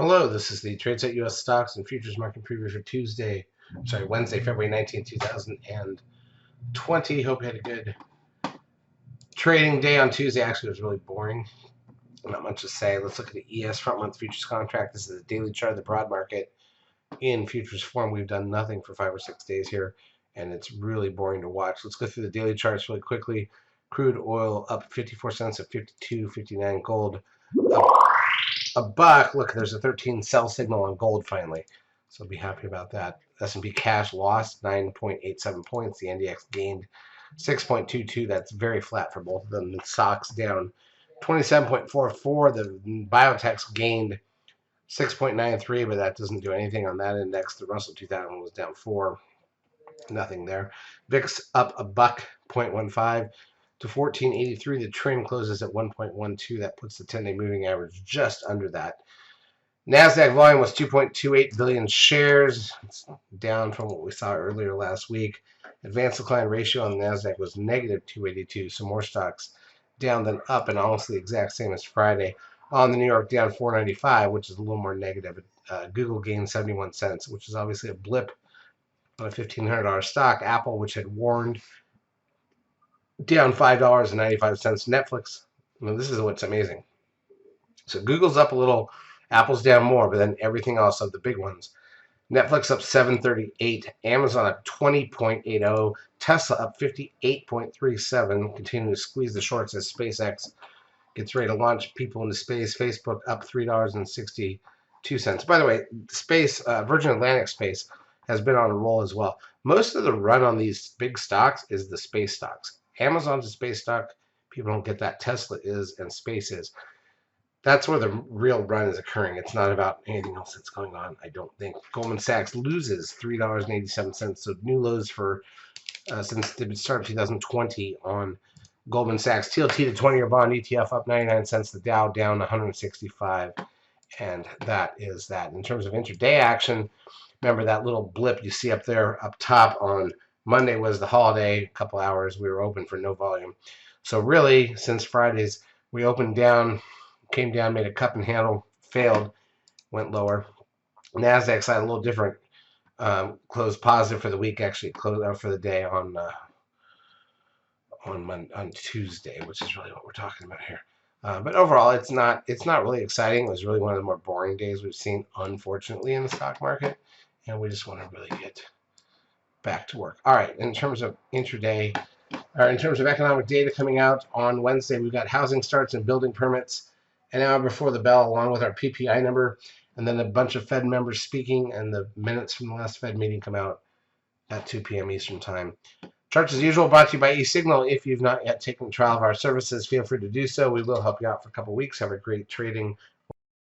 Hello, this is the Tradesight U.S. Stocks and Futures Market Preview for Wednesday, February 19, 2020. Hope you had a good trading day on Tuesday. Actually, it was really boring. Not much to say. Let's look at the ES front month futures contract. This is the daily chart of the broad market in futures form. We've done nothing for 5 or 6 days here, and it's really boring to watch. Let's go through the daily charts really quickly. Crude oil up 54 cents at 52.59. Gold up a buck. Look, there's a 13 sell signal on gold finally, so be happy about that. S&P cash lost 9.87 points. The NDX gained 6.22. That's very flat for both of them. The stocks down 27.44. The biotechs gained 6.93, but that doesn't do anything on that index. The Russell 2000 was down 4. Nothing there. VIX up a buck 0.15 to 1483. The trend closes at 1.12. That puts the 10-day moving average just under that. NASDAQ volume was 2.28 billion shares. It's down from what we saw earlier last week. Advanced decline ratio on the NASDAQ was negative 282, so more stocks down than up, and almost the exact same as Friday. On the New York, down 495, which is a little more negative. Google gained 71 cents, which is obviously a blip on a $1,500 stock. Apple, which had warned, down $5.95. Netflix, this is what's amazing. So Google's up a little, Apple's down more, but then everything else of the big ones. Netflix up 7.38, Amazon up 20.80, Tesla up 58.37, continuing to squeeze the shorts as SpaceX gets ready to launch people into space. Facebook up $3.62. By the way, space, Virgin Atlantic space has been on a roll as well. Most of the run on these big stocks is the space stocks. Amazon's a space stock. People don't get that. Tesla is, and space is. That's where the real run is occurring. It's not about anything else that's going on, I don't think. Goldman Sachs loses $3.87, so new lows for since the start of 2020 on Goldman Sachs. TLT, the 20-year bond ETF, up 99 cents. The Dow down 165, and that is that. In terms of intraday action, remember that little blip you see up there up top on Monday was the holiday. A couple hours we were open for no volume. So really, since Friday's, we opened down, came down, made a cup and handle, failed, went lower. NASDAQ side a little different. Closed positive for the week, actually closed out for the day on Tuesday, which is really what we're talking about here. But overall, it's not really exciting. It was really one of the more boring days we've seen, unfortunately, in the stock market, and we just want to really get back to work. All right, in terms of intraday, or in terms of economic data coming out on Wednesday, we've got housing starts and building permits an hour before the bell, along with our PPI number, and then a bunch of Fed members speaking, and the minutes from the last Fed meeting come out at 2 p.m. Eastern Time. Charts as usual brought to you by eSignal. If you've not yet taken the trial of our services, feel free to do so. We will help you out for a couple weeks. Have a great trading